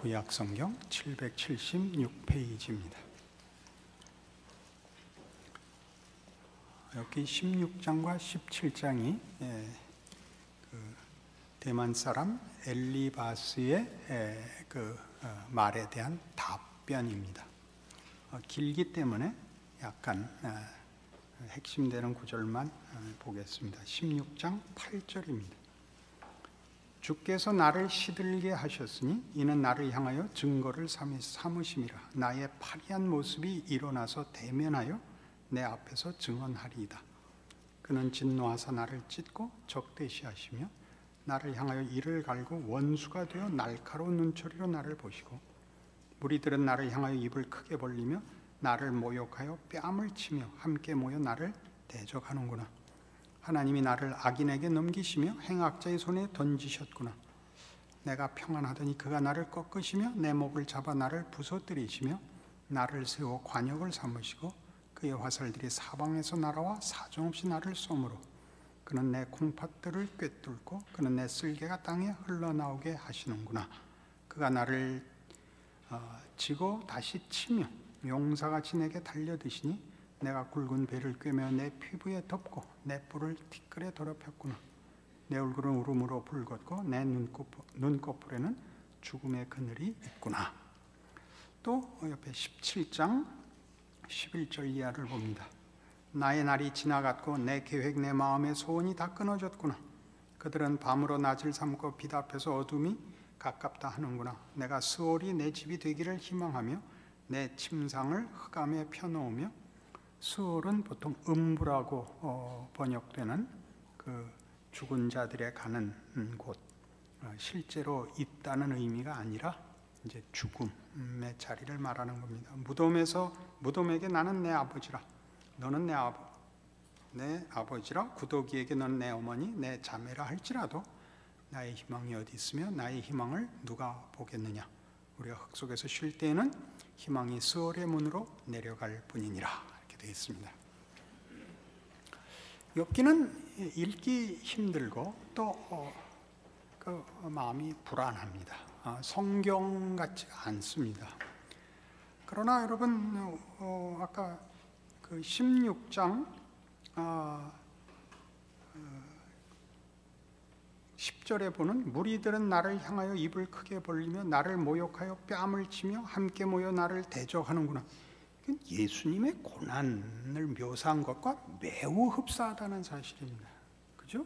구약성경 776페이지입니다. 여기 16장과 17장이 대만 사람 엘리바스의 말에 대한 답변입니다. 길기 때문에 약간 핵심되는 구절만 보겠습니다. 16장 8절입니다. 주께서 나를 시들게 하셨으니 이는 나를 향하여 증거를 삼으심이라. 나의 파리한 모습이 일어나서 대면하여 내 앞에서 증언하리이다. 그는 진노하사 나를 찢고 적대시하시며 나를 향하여 이를 갈고 원수가 되어 날카로운 눈초리로 나를 보시고 무리들은 나를 향하여 입을 크게 벌리며 나를 모욕하여 뺨을 치며 함께 모여 나를 대적하는구나. 하나님이 나를 악인에게 넘기시며 행악자의 손에 던지셨구나. 내가 평안하더니 그가 나를 꺾으시며 내 목을 잡아 나를 부서뜨리시며 나를 세워 관역을 삼으시고 그의 화살들이 사방에서 날아와 사정없이 나를 쏘므로 그는 내 콩팥들을 꿰뚫고 그는 내 쓸개가 땅에 흘러나오게 하시는구나. 그가 나를 지고 다시 치며 용사같이 내게 달려드시니 내가 굵은 배를 꿰며 내 피부에 덮고 내 뿔을 티끌에 더럽혔구나. 내 얼굴은 울음으로 붉었고 내 눈꺼풀에는 죽음의 그늘이 있구나. 또 옆에 17장 11절 이하를 봅니다. 나의 날이 지나갔고 내 계획 내 마음의 소원이 다 끊어졌구나. 그들은 밤으로 낮을 삼고 빛 앞에서 어둠이 가깝다 하는구나. 내가 스올이 내 집이 되기를 희망하며 내 침상을 흑암에 펴놓으며, 스올은 보통 음부라고 번역되는 그 죽은 자들의 가는 곳, 실제로 있다는 의미가 아니라 이제 죽음의 자리를 말하는 겁니다. 무덤에게 나는 내 아버지라, 너는 내 아버지라, 구더기에게 너는 내 어머니, 내 자매라 할지라도 나의 희망이 어디 있으며 나의 희망을 누가 보겠느냐. 우리가 흙 속에서 쉴 때에는 희망이 스올의 문으로 내려갈 뿐이니라. 되어 있습니다. 욥기는 읽기 힘들고 또 그 마음이 불안합니다. 성경 같지가 않습니다. 그러나 여러분, 아까 그 16장 10절에 보는 무리들은 나를 향하여 입을 크게 벌리며 나를 모욕하여 뺨을 치며 함께 모여 나를 대적하는구나. 예수님의 고난을 묘사한 것과 매우 흡사하다는 사실입니다. 그죠?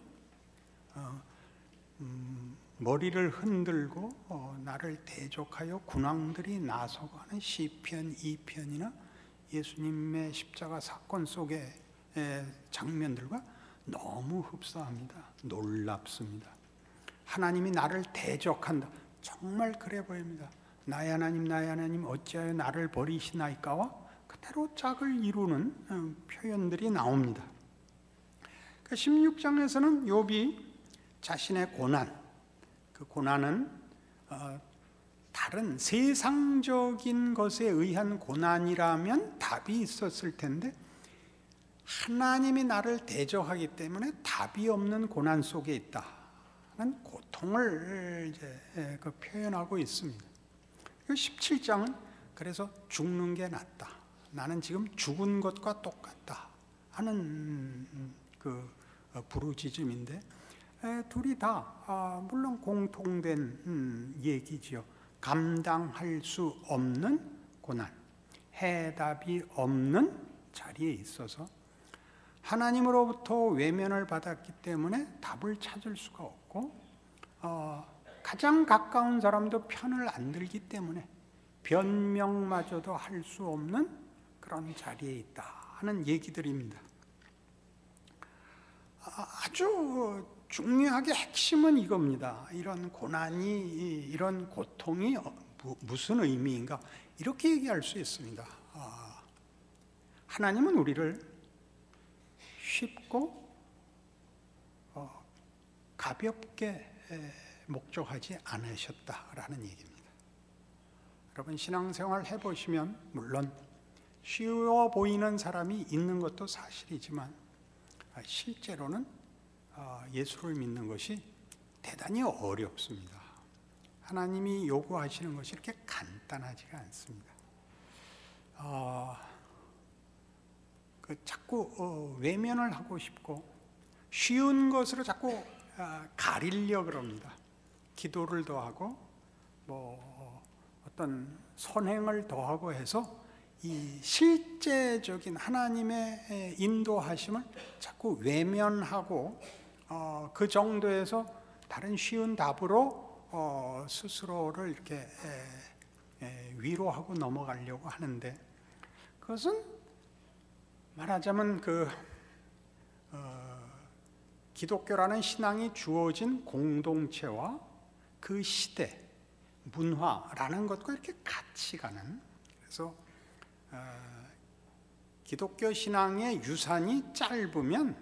머리를 흔들고 나를 대적하여 군왕들이 나서고 하는 시편 2편이나 예수님의 십자가 사건 속의 장면들과 너무 흡사합니다. 놀랍습니다. 하나님이 나를 대적한다. 정말 그래 보입니다. 나의 하나님 어찌하여 나를 버리시나이까와 그대로 짝을 이루는 표현들이 나옵니다. 16장에서는 욥이 자신의 고난, 그 고난은 다른 세상적인 것에 의한 고난이라면 답이 있었을 텐데 하나님이 나를 대적하기 때문에 답이 없는 고난 속에 있다는 고통을 이제 표현하고 있습니다. 17장은 그래서 죽는 게 낫다. 나는 지금 죽은 것과 똑같다 하는 그 부르짖음인데, 둘이 다 물론 공통된 얘기지요. 감당할 수 없는 고난, 해답이 없는 자리에 있어서 하나님으로부터 외면을 받았기 때문에 답을 찾을 수가 없고, 가장 가까운 사람도 편을 안 들기 때문에 변명마저도 할 수 없는 그런 자리에 있다 하는 얘기들입니다. 아주 중요하게 핵심은 이겁니다. 이런 고난이, 이런 고통이 무슨 의미인가, 이렇게 얘기할 수 있습니다. 하나님은 우리를 쉽고 가볍게 목적하지 않으셨다라는 얘기입니다. 여러분, 신앙생활 해보시면 물론 쉬워 보이는 사람이 있는 것도 사실이지만 실제로는 예수를 믿는 것이 대단히 어렵습니다. 하나님이 요구하시는 것이 이렇게 간단하지가 않습니다. 자꾸 외면을 하고 싶고 쉬운 것으로 자꾸 가리려 그럽니다. 기도를 더하고 어떤 선행을 더하고 해서 이 실제적인 하나님의 인도하심을 자꾸 외면하고 그 정도에서 다른 쉬운 답으로 스스로를 이렇게 위로하고 넘어가려고 하는데, 그것은 말하자면 기독교라는 신앙이 주어진 공동체와 그 시대 문화라는 것과 이렇게 같이 가는, 그래서 기독교 신앙의 유산이 짧으면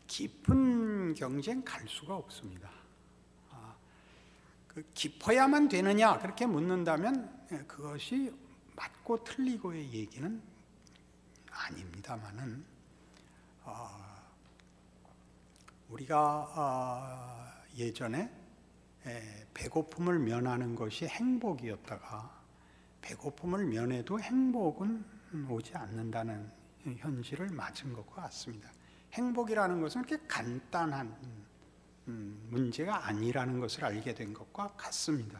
깊은 경쟁 갈 수가 없습니다. 깊어야만 되느냐 그렇게 묻는다면 그것이 맞고 틀리고의 얘기는 아닙니다만은, 우리가 예전에 배고픔을 면하는 것이 행복이었다가 배고픔을 면해도 행복은 오지 않는다는 현실을 맞은 것과 같습니다. 행복이라는 것은 그렇게 간단한 문제가 아니라는 것을 알게 된 것과 같습니다.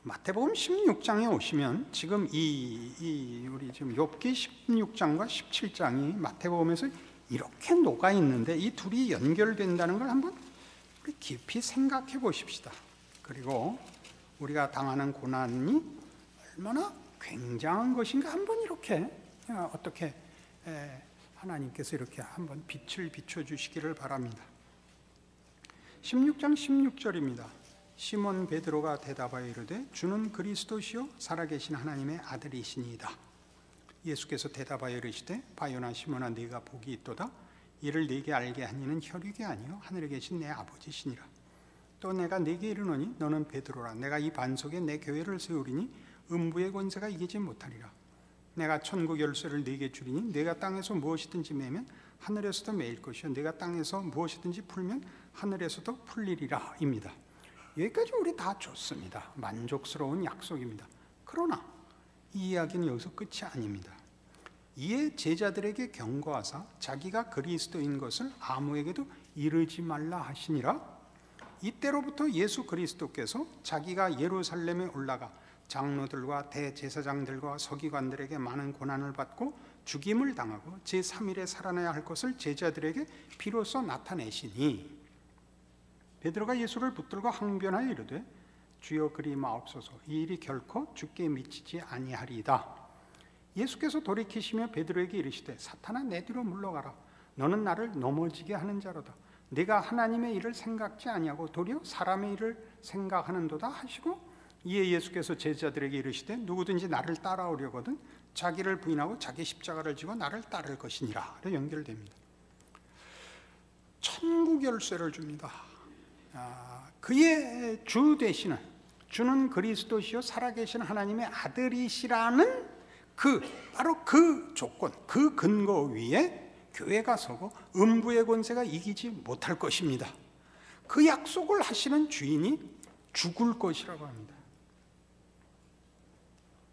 마태복음 16장에 오시면 지금 우리 지금 욥기 16장과 17장이 마태복음에서 이렇게 녹아 있는데 이 둘이 연결된다는 걸 한번 우리 깊이 생각해 보십시다. 그리고 우리가 당하는 고난이 얼마나 굉장한 것인가 한번 이렇게 어떻게 하나님께서 이렇게 한번 빛을 비춰주시기를 바랍니다. 16장 16절입니다. 시몬 베드로가 대답하여 이르되 주는 그리스도시요 살아계신 하나님의 아들이시니이다. 예수께서 대답하여 이르시되 바요나 시몬아 네가 복이 있도다. 이를 네게 알게 한 이는 혈육이 아니요 하늘에 계신 내 아버지시니라. 또 내가 네게 이르노니 너는 베드로라. 내가 이 반석에 내 교회를 세우리니 음부의 권세가 이기지 못하리라. 내가 천국 열쇠를 네게 주리니 네가 땅에서 무엇이든지 매면 하늘에서도 매일 것이요 네가 땅에서 무엇이든지 풀면 하늘에서도 풀리리라 입니다. 여기까지 우리 다 좋습니다. 만족스러운 약속입니다. 그러나 이 이야기는 여기서 끝이 아닙니다. 이에 제자들에게 경고하사 자기가 그리스도인 것을 아무에게도 이르지 말라 하시니라. 이때로부터 예수 그리스도께서 자기가 예루살렘에 올라가 장로들과 대제사장들과 서기관들에게 많은 고난을 받고 죽임을 당하고 제3일에 살아나야 할 것을 제자들에게 비로소 나타내시니, 베드로가 예수를 붙들고 항변하여 이르되 주여 그리 마옵소서, 이 일이 결코 주께 미치지 아니하리이다. 예수께서 돌이키시며 베드로에게 이르시되 사탄아 내 뒤로 물러가라. 너는 나를 넘어지게 하는 자로다. 네가 하나님의 일을 생각지 아니하고 도리어 사람의 일을 생각하는도다 하시고, 이에 예수께서 제자들에게 이르시되 누구든지 나를 따라오려거든 자기를 부인하고 자기 십자가를 지고 나를 따를 것이니라. 연결됩니다. 천국 열쇠를 줍니다. 그의 주 되시는, 주는 그리스도시요 살아계신 하나님의 아들이시라는 바로 그 조건, 그 근거 위에 교회가 서고 음부의 권세가 이기지 못할 것입니다. 그 약속을 하시는 주인이 죽을 것이라고 합니다.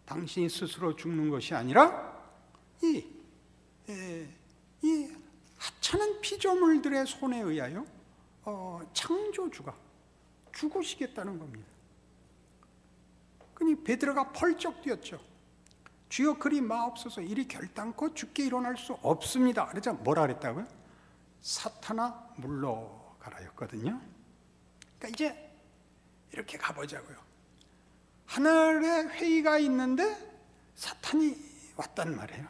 당신이 스스로 죽는 것이 아니라 이 하찮은 피조물들의 손에 의하여 창조주가 죽으시겠다는 겁니다. 그러니 베드로가 펄쩍 뛰었죠. 주여 그리 마옵소서, 이리 결단코 죽게 일어날 수 없습니다. 그래서 뭐라 그랬다고요? 사탄아 물러가라였거든요. 그러니까 이제 이렇게 가보자고요. 하늘에 회의가 있는데 사탄이 왔단 말이에요.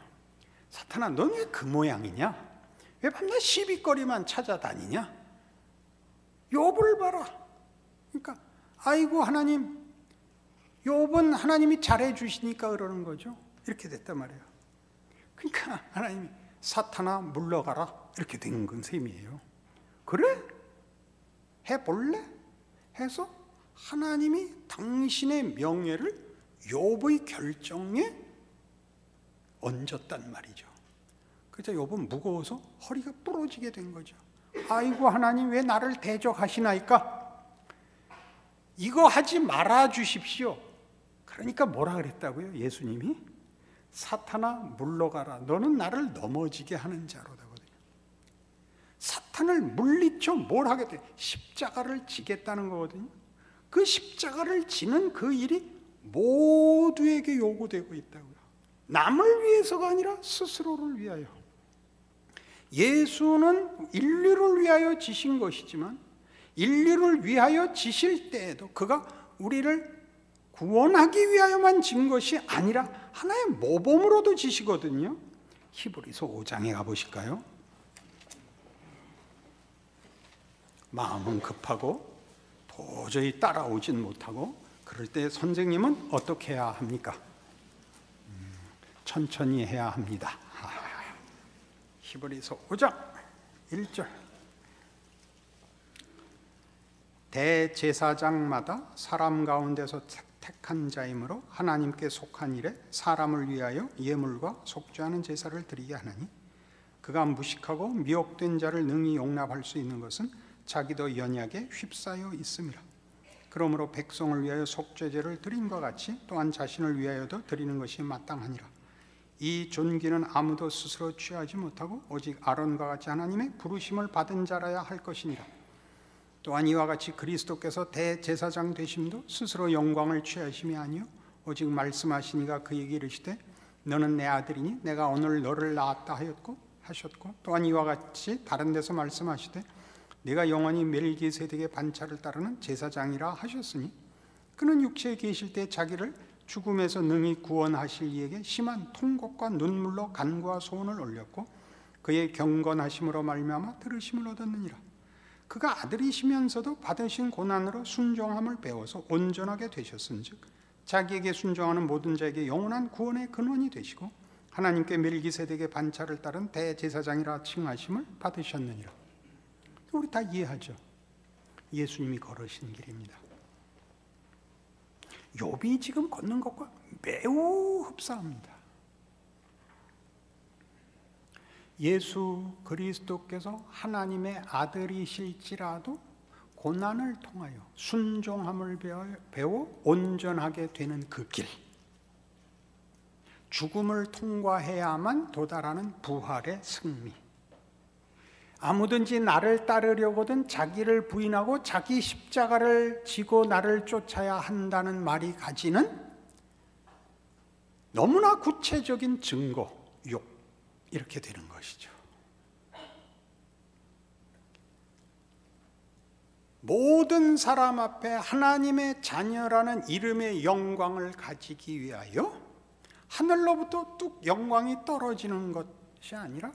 사탄아, 넌 왜 그 모양이냐? 왜 밤낮 시비거리만 찾아다니냐? 욥을 봐라. 그러니까 아이고 하나님, 욥은 하나님이 잘해주시니까 그러는 거죠. 이렇게 됐단 말이에요. 그러니까 하나님이 사탄아 물러가라 이렇게 된 건 셈이에요. 그래? 해볼래? 해서 하나님이 당신의 명예를 욥의 결정에 얹었단 말이죠. 그래서 욥은 무거워서 허리가 부러지게 된 거죠. 아이고 하나님 왜 나를 대적하시나이까? 이거 하지 말아 주십시오. 그러니까 뭐라 그랬다고요? 예수님이 사탄아 물러가라. 너는 나를 넘어지게 하는 자로다거든요. 사탄을 물리쳐 뭘 하겠대? 십자가를 지겠다는 거거든요. 그 십자가를 지는 그 일이 모두에게 요구되고 있다고요. 남을 위해서가 아니라 스스로를 위하여. 예수는 인류를 위하여 지신 것이지만 인류를 위하여 지실 때에도 그가 우리를 구원하기 위하여만 진 것이 아니라 하나의 모범으로도 지시거든요. 히브리서 5장에 가보실까요? 마음은 급하고 도저히 따라오진 못하고 그럴 때 선생님은 어떻게 해야 합니까? 천천히 해야 합니다. 히브리서 5장 1절. 대제사장마다 사람 가운데서 택한 자이므로 하나님께 속한 일에 사람을 위하여 예물과 속죄하는 제사를 드리게 하나니 그가 무식하고 미혹된 자를 능히 용납할 수 있는 것은 자기도 연약에 휩싸여 있음이라. 그러므로 백성을 위하여 속죄제를 드림과 같이 또한 자신을 위하여도 드리는 것이 마땅하니라. 이 존귀는 아무도 스스로 취하지 못하고 오직 아론과 같이 하나님의 부르심을 받은 자라야 할 것이니라. 또한 이와 같이 그리스도께서 대제사장 되심도 스스로 영광을 취하심이 아니요 오직 말씀하시니가 그에게 이르시되 너는 내 아들이니 내가 오늘 너를 낳았다 하셨고 또한 이와 같이 다른 데서 말씀하시되 네가 영원히 멜기세덱의 반차를 따르는 제사장이라 하셨으니 그는 육체에 계실 때 자기를 죽음에서 능히 구원하실 이에게 심한 통곡과 눈물로 간구와 소원을 올렸고 그의 경건하심으로 말미암아 들으심을 얻었느니라. 그가 아들이시면서도 받으신 고난으로 순종함을 배워서 온전하게 되셨은즉 자기에게 순종하는 모든 자에게 영원한 구원의 근원이 되시고 하나님께 멜기세덱의 반차를 따른 대제사장이라 칭하심을 받으셨느니라. 우리 다 이해하죠? 예수님이 걸으신 길입니다. 욥이 지금 걷는 것과 매우 흡사합니다. 예수 그리스도께서 하나님의 아들이실지라도 고난을 통하여 순종함을 배워 온전하게 되는 그 길, 죽음을 통과해야만 도달하는 부활의 승리. 아무든지 나를 따르려거든 자기를 부인하고 자기 십자가를 지고 나를 쫓아야 한다는 말이 가지는 너무나 구체적인 증거, 욕, 이렇게 되는 것이죠. 모든 사람 앞에 하나님의 자녀라는 이름의 영광을 가지기 위하여 하늘로부터 뚝 영광이 떨어지는 것이 아니라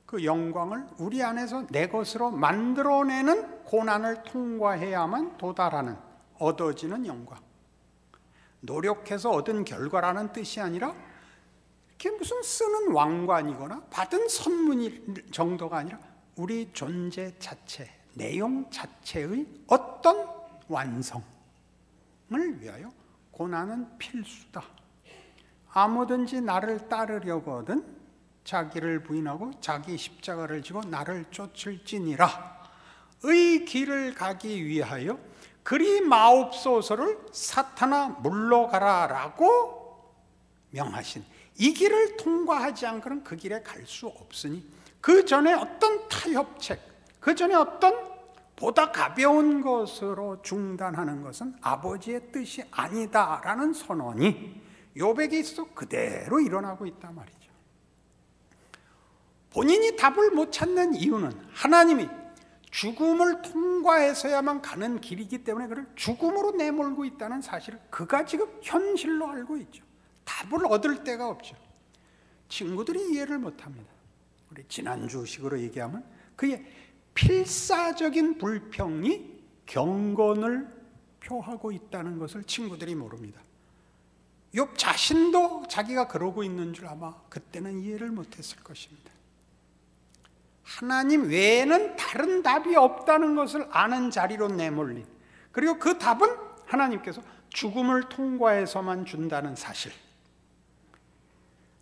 그 영광을 우리 안에서 내 것으로 만들어내는 고난을 통과해야만 도달하는, 얻어지는 영광. 노력해서 얻은 결과라는 뜻이 아니라 이게 무슨 쓰는 왕관이거나 받은 선물 정도가 아니라 우리 존재 자체, 내용 자체의 어떤 완성을 위하여 고난은 필수다. 아무든지 나를 따르려거든 자기를 부인하고 자기 십자가를 지고 나를 쫓을지니라. 의 길을 가기 위하여 그리 마옵소서를 사탄아 물러가라라고 명하신, 이 길을 통과하지 않고는 그 길에 갈 수 없으니 그 전에 어떤 타협책, 그 전에 어떤 보다 가벼운 것으로 중단하는 것은 아버지의 뜻이 아니다라는 선언이 욥에게 있어 그대로 일어나고 있단 말이죠. 본인이 답을 못 찾는 이유는 하나님이 죽음을 통과해서야만 가는 길이기 때문에 그를 죽음으로 내몰고 있다는 사실을 그가 지금 현실로 알고 있죠. 답을 얻을 데가 없죠. 친구들이 이해를 못합니다. 우리 지난주식으로 얘기하면 그의 필사적인 불평이 경건을 표하고 있다는 것을 친구들이 모릅니다. 욥 자신도 자기가 그러고 있는 줄 아마 그때는 이해를 못했을 것입니다. 하나님 외에는 다른 답이 없다는 것을 아는 자리로 내몰린, 그리고 그 답은 하나님께서 죽음을 통과해서만 준다는 사실.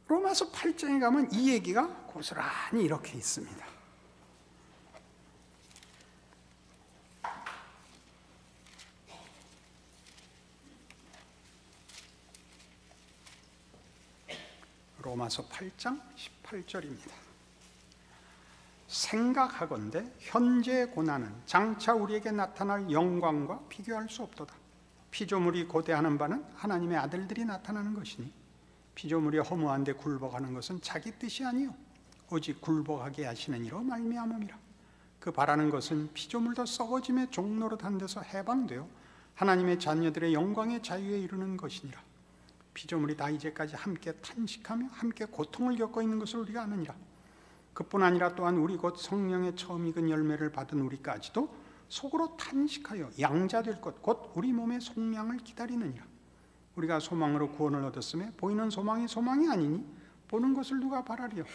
로마서 8장에 가면 이 얘기가 고스란히 이렇게 있습니다. 로마서 8장 18절입니다. 생각하건대 현재의 고난은 장차 우리에게 나타날 영광과 비교할 수 없도다. 피조물이 고대하는 바는 하나님의 아들들이 나타나는 것이니 피조물이 허무한 데 굴복하는 것은 자기 뜻이 아니요 오직 굴복하게 하시는 이로 말미암음이라. 그 바라는 것은 피조물도 썩어짐의 종로로 단 데서 해방되어 하나님의 자녀들의 영광의 자유에 이르는 것이니라. 피조물이 다 이제까지 함께 탄식하며 함께 고통을 겪고 있는 것을 우리가 아느니라. 그뿐 아니라 또한 우리 곧 성령의 처음 익은 열매를 받은 우리까지도 속으로 탄식하여 양자될 것 곧 우리 몸의 속량을 기다리느니라. 우리가 소망으로 구원을 얻었음에 보이는 소망이 소망이 아니니 보는 것을 누가 바라리요.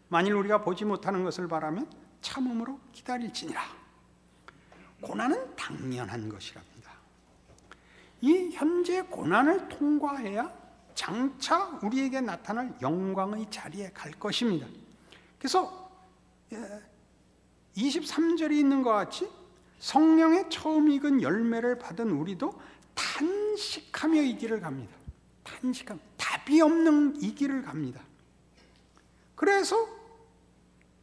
만일 우리가 보지 못하는 것을 바라면 참음으로 기다릴지니라. 고난은 당연한 것이랍니다. 이 현재 고난을 통과해야 장차 우리에게 나타날 영광의 자리에 갈 것입니다. 그래서 23절이 있는 것 같이 성령의 처음 익은 열매를 받은 우리도 탄식하며 이 길을 갑니다. 탄식하며 답이 없는 이 길을 갑니다. 그래서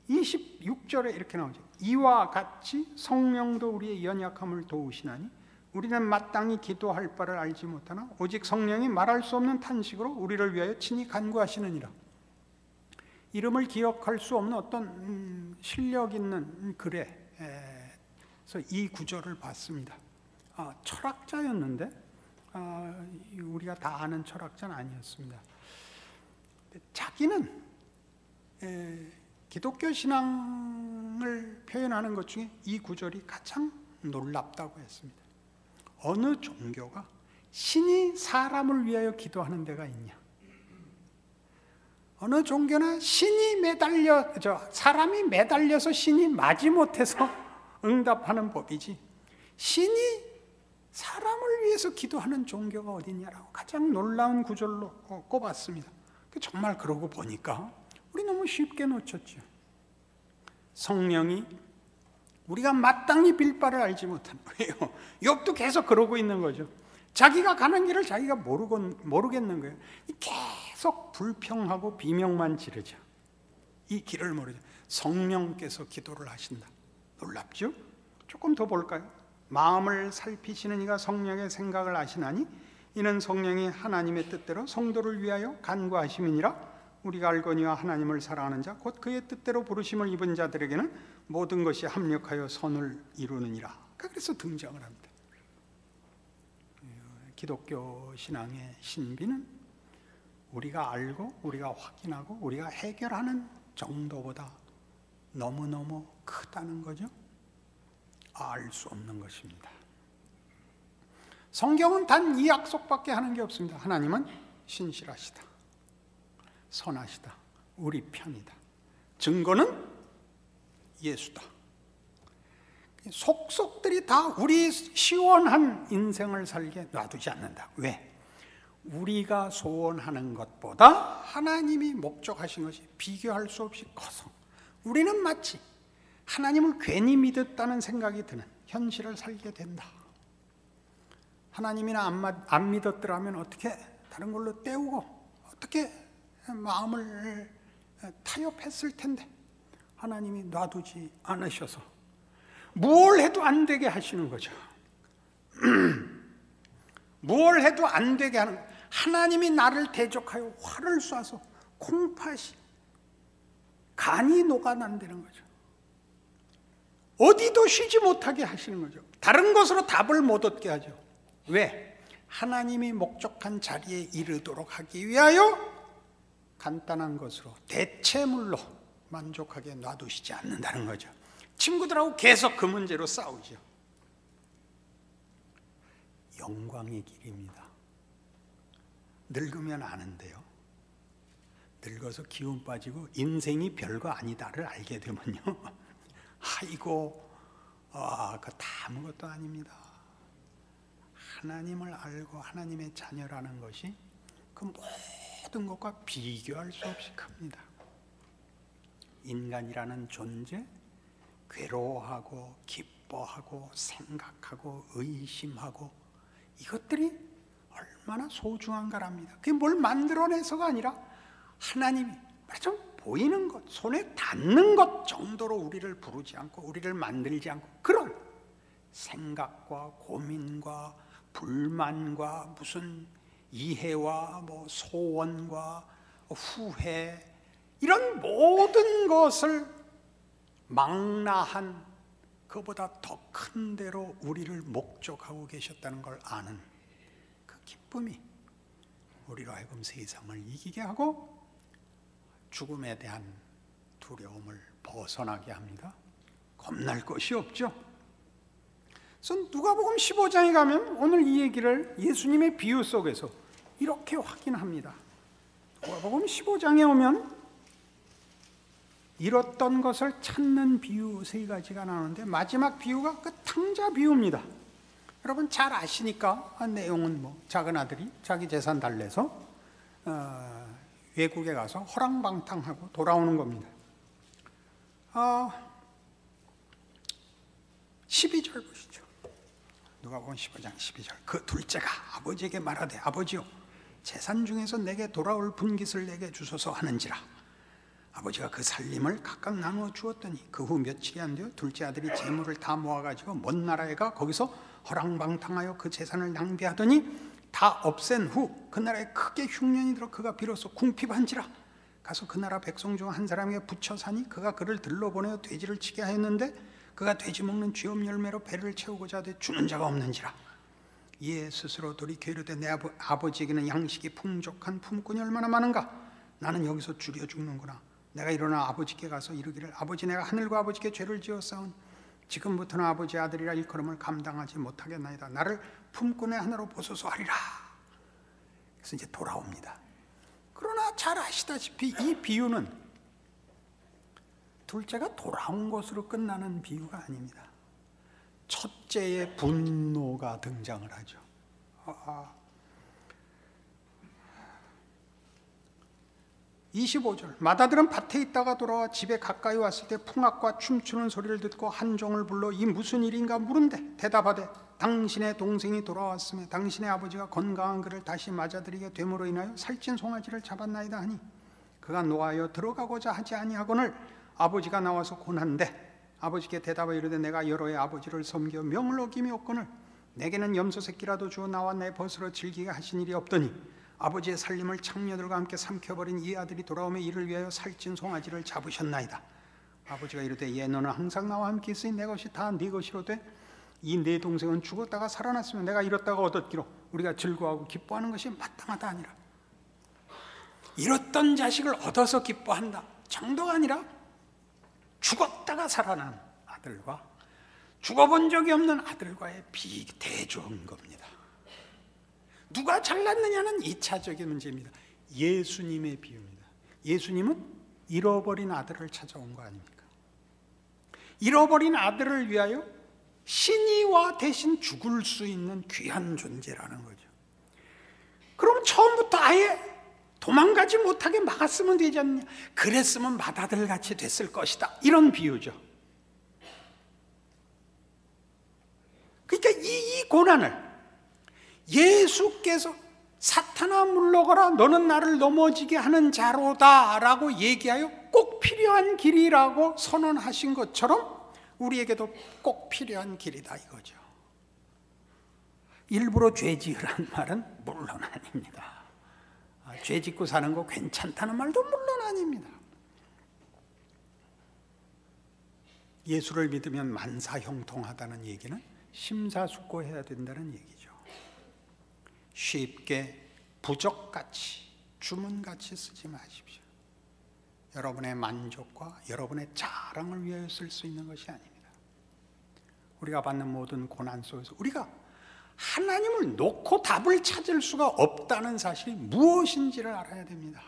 26절에 이렇게 나오죠. 이와 같이 성령도 우리의 연약함을 도우시나니 우리는 마땅히 기도할 바를 알지 못하나 오직 성령이 말할 수 없는 탄식으로 우리를 위하여 친히 간구하시느니라. 이름을 기억할 수 없는 어떤 실력 있는 글에서 이 구절을 봤습니다. 철학자였는데 우리가 다 아는 철학자는 아니었습니다. 자기는 기독교 신앙을 표현하는 것 중에 이 구절이 가장 놀랍다고 했습니다. 어느 종교가 신이 사람을 위하여 기도하는 데가 있냐? 어느 종교나 사람이 매달려서 신이 마지못해서 응답하는 법이지 신이 사람을 위해서 기도하는 종교가 어디냐라고 가장 놀라운 구절로 꼽았습니다. 정말 그러고 보니까 우리 너무 쉽게 놓쳤죠. 성령이 우리가 마땅히 빌 바를 알지 못한 거예요. 욥도 계속 그러고 있는 거죠. 자기가 가는 길을 자기가 모르겠는 거예요. 계속 불평하고 비명만 지르죠. 이 길을 모르죠. 성령께서 기도를 하신다. 놀랍죠? 조금 더 볼까요? 마음을 살피시는 이가 성령의 생각을 아시나니 이는 성령이 하나님의 뜻대로 성도를 위하여 간구하심이니라. 우리가 알거니와 하나님을 사랑하는 자 곧 그의 뜻대로 부르심을 입은 자들에게는 모든 것이 합력하여 선을 이루느니라. 그래서 등장을 합니다. 기독교 신앙의 신비는 우리가 알고 우리가 확인하고 우리가 해결하는 정도보다 너무너무 크다는 거죠. 알 수 없는 것입니다. 성경은 단 이 약속밖에 하는 게 없습니다. 하나님은 신실하시다, 선하시다, 우리 편이다. 증거는 예수다. 속속들이 다 우리 시원한 인생을 살게 놔두지 않는다. 왜? 우리가 소원하는 것보다 하나님이 목적하신 것이 비교할 수 없이 커서 우리는 마치 하나님을 괜히 믿었다는 생각이 드는 현실을 살게 된다. 하나님이나 안 믿었더라면 어떻게 다른 걸로 때우고 어떻게 마음을 타협했을 텐데 하나님이 놔두지 않으셔서 뭘 해도 안 되게 하시는 거죠. 뭘 해도 안 되게 하는, 하나님이 나를 대적하여 활을 쏴서 콩팥이 간이 녹아난다는 거죠. 어디도 쉬지 못하게 하시는 거죠. 다른 것으로 답을 못 얻게 하죠. 왜? 하나님이 목적한 자리에 이르도록 하기 위하여 간단한 것으로 대체물로 만족하게 놔두시지 않는다는 거죠. 친구들하고 계속 그 문제로 싸우죠. 영광의 길입니다. 늙으면 아는데요. 늙어서 기운 빠지고 인생이 별거 아니다를 알게 되면요. 아이고, 그거 다 아무것도 아닙니다. 하나님을 알고 하나님의 자녀라는 것이 그 모든 것과 비교할 수 없이 큽니다. 인간이라는 존재, 괴로워하고 기뻐하고 생각하고 의심하고 이것들이 얼마나 소중한가랍니다. 그게 뭘 만들어내서가 아니라 하나님이 좀 보이는 것, 손에 닿는 것 정도로 우리를 부르지 않고 우리를 만들지 않고 그런 생각과 고민과 불만과 무슨 이해와 소원과 후회 이런 모든 것을 망라한 그보다 더 큰 대로 우리를 목적하고 계셨다는 걸 아는 그 기쁨이 우리로 하여금 세상을 이기게 하고 죽음에 대한 두려움을 벗어나게 합니다. 겁날 것이 없죠. 그래서 누가복음 15장에 가면 오늘 이 얘기를 예수님의 비유 속에서 이렇게 확인합니다. 누가복음 15장에 오면 잃었던 것을 찾는 비유 세 가지가 나오는데 마지막 비유가 그 탕자 비유입니다. 여러분 잘 아시니까 내용은 작은 아들이 자기 재산 달래서 외국에 가서 허랑방탕하고 돌아오는 겁니다. 12절 보시죠. 누가복음 15장 12절. 그 둘째가 아버지에게 말하되 아버지요 재산 중에서 내게 돌아올 분깃을 내게 주소서 하는지라. 아버지가 그 살림을 각각 나누어 주었더니 그 후 며칠이 안 되어 둘째 아들이 재물을 다 모아가지고 먼 나라에 가 거기서 허랑방탕하여 그 재산을 낭비하더니 다 없앤 후 그 나라에 크게 흉년이 들어 그가 비로소 궁핍한지라. 가서 그 나라 백성 중 한 사람에게 붙여 사니 그가 그를 들러보내어 돼지를 치게 하였는데 그가 돼지 먹는 쥐엄 열매로 배를 채우고자 하되 주는 자가 없는지라. 이에 스스로 돌이켜 이르되 내 아버지에게는 양식이 풍족한 품꾼이 얼마나 많은가. 나는 여기서 줄여 죽는구나. 내가 일어나 아버지께 가서 이르기를 아버지 내가 하늘과 아버지께 죄를 지었사오니 지금부터는 아버지의 아들이라 일컬음을 감당하지 못하겠나이다. 나를 품꾼의 하나로 보소서 하리라. 그래서 이제 돌아옵니다. 그러나 잘 아시다시피 이 비유는 둘째가 돌아온 것으로 끝나는 비유가 아닙니다. 첫째의 분노가 등장을 하죠. 25절 맏아들은 밭에 있다가 돌아와 집에 가까이 왔을 때 풍악과 춤추는 소리를 듣고 한 종을 불러 이 무슨 일인가 물은데 대답하되 당신의 동생이 돌아왔으며 당신의 아버지가 건강한 그를 다시 맞아들이게 됨으로 인하여 살찐 송아지를 잡았나이다 하니 그가 노하여 들어가고자 하지 아니하거늘 아버지가 나와서 고난데 아버지께 대답하여 이르되 내가 여러 해 아버지를 섬겨 명을 어김이 없거늘 내게는 염소 새끼라도 주어 나와 내 벗으로 즐기게 하신 일이 없더니 아버지의 살림을 창녀들과 함께 삼켜버린 이 아들이 돌아오며 이를 위하여 살찐 송아지를 잡으셨나이다. 아버지가 이르되 얘 너는 항상 나와 함께 있으니 내 것이 다 네 것이로되 이 네 동생은 죽었다가 살아났으면 내가 잃었다가 얻었기로 우리가 즐거워하고 기뻐하는 것이 마땅하다 아니라. 잃었던 자식을 얻어서 기뻐한다 정도가 아니라 죽었다가 살아난 아들과 죽어본 적이 없는 아들과의 비대조인 겁니다. 누가 잘났느냐는 2차적인 문제입니다. 예수님의 비유입니다. 예수님은 잃어버린 아들을 찾아온 거 아닙니까? 잃어버린 아들을 위하여 신이와 대신 죽을 수 있는 귀한 존재라는 거죠. 그럼 처음부터 아예 도망가지 못하게 막았으면 되지 않느냐. 그랬으면 맏아들같이 됐을 것이다. 이런 비유죠. 그러니까 이 고난을 예수께서 사탄아 물러가라 너는 나를 넘어지게 하는 자로다 라고 얘기하여 꼭 필요한 길이라고 선언하신 것처럼 우리에게도 꼭 필요한 길이다 이거죠. 일부러 죄 지으라는 말은 물론 아닙니다. 죄 짓고 사는 거 괜찮다는 말도 물론 아닙니다. 예수를 믿으면 만사형통하다는 얘기는 심사숙고해야 된다는 얘기죠. 쉽게 부적같이 주문같이 쓰지 마십시오. 여러분의 만족과 여러분의 자랑을 위하여 쓸 수 있는 것이 아닙니다. 우리가 받는 모든 고난 속에서 우리가 하나님을 놓고 답을 찾을 수가 없다는 사실이 무엇인지를 알아야 됩니다.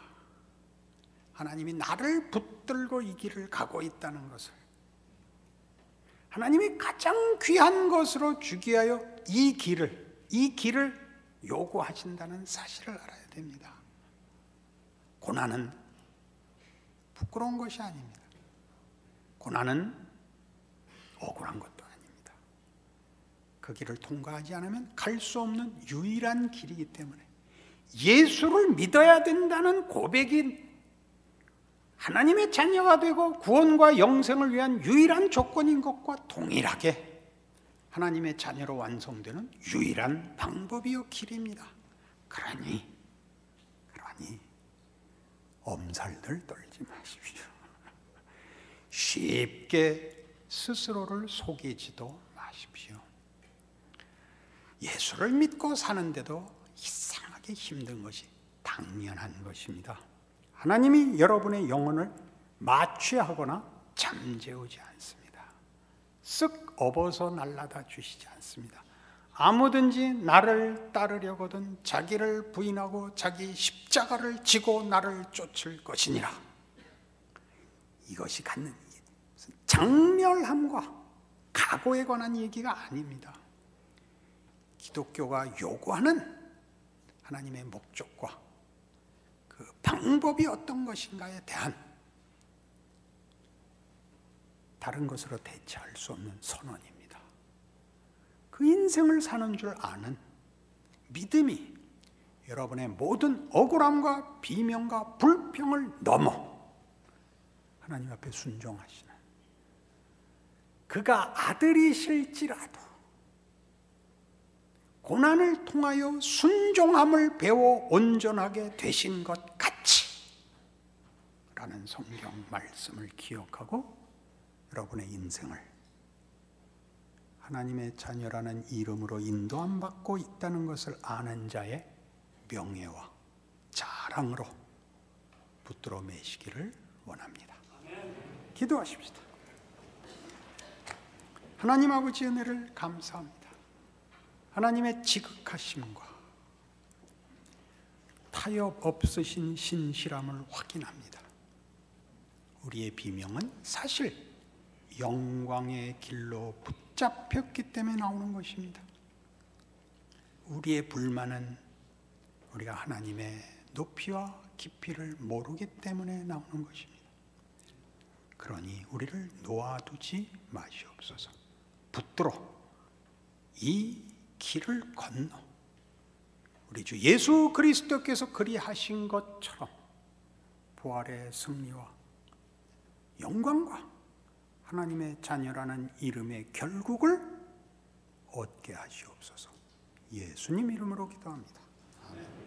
하나님이 나를 붙들고 이 길을 가고 있다는 것을, 하나님이 가장 귀한 것으로 주기 위하여 이 길을 요구하신다는 사실을 알아야 됩니다. 고난은 부끄러운 것이 아닙니다. 고난은 억울한 것도 아닙니다. 그 길을 통과하지 않으면 갈 수 없는 유일한 길이기 때문에 예수를 믿어야 된다는 고백이 하나님의 자녀가 되고 구원과 영생을 위한 유일한 조건인 것과 동일하게 하나님의 자녀로 완성되는 유일한 방법이요 길입니다. 그러니 엄살들 떨지 마십시오. 쉽게 스스로를 속이지도 마십시오. 예수를 믿고 사는데도 이상하게 힘든 것이 당연한 것입니다. 하나님이 여러분의 영혼을 마취하거나 잠재우지 않습니다. 쓱 업어서 날라다 주시지 않습니다. 아무든지 나를 따르려거든 자기를 부인하고 자기 십자가를 지고 나를 쫓을 것이니라. 이것이 갖는 장렬함과 각오에 관한 얘기가 아닙니다. 기독교가 요구하는 하나님의 목적과 그 방법이 어떤 것인가에 대한 다른 것으로 대체할 수 없는 선언입니다. 그 인생을 사는 줄 아는 믿음이 여러분의 모든 억울함과 비명과 불평을 넘어 하나님 앞에 순종하시는, 그가 아들이실지라도 고난을 통하여 순종함을 배워 온전하게 되신 것 같이 라는 성경 말씀을 기억하고 여러분의 인생을 하나님의 자녀라는 이름으로 인도함 받고 있다는 것을 아는 자의 명예와 자랑으로 붙들어 매시기를 원합니다. 기도하십시다. 하나님 아버지의 은혜를 감사합니다. 하나님의 지극하심과 타협 없으신 신실함을 확인합니다. 우리의 비명은 사실 영광의 길로 붙잡혔기 때문에 나오는 것입니다. 우리의 불만은 우리가 하나님의 높이와 깊이를 모르기 때문에 나오는 것입니다. 그러니 우리를 놓아두지 마시옵소서. 붙들어 이 길을 건너 우리 주 예수 그리스도께서 그리하신 것처럼 부활의 승리와 영광과 하나님의 자녀라는 이름의 결국을 얻게 하시옵소서. 예수님 이름으로 기도합니다. 아멘.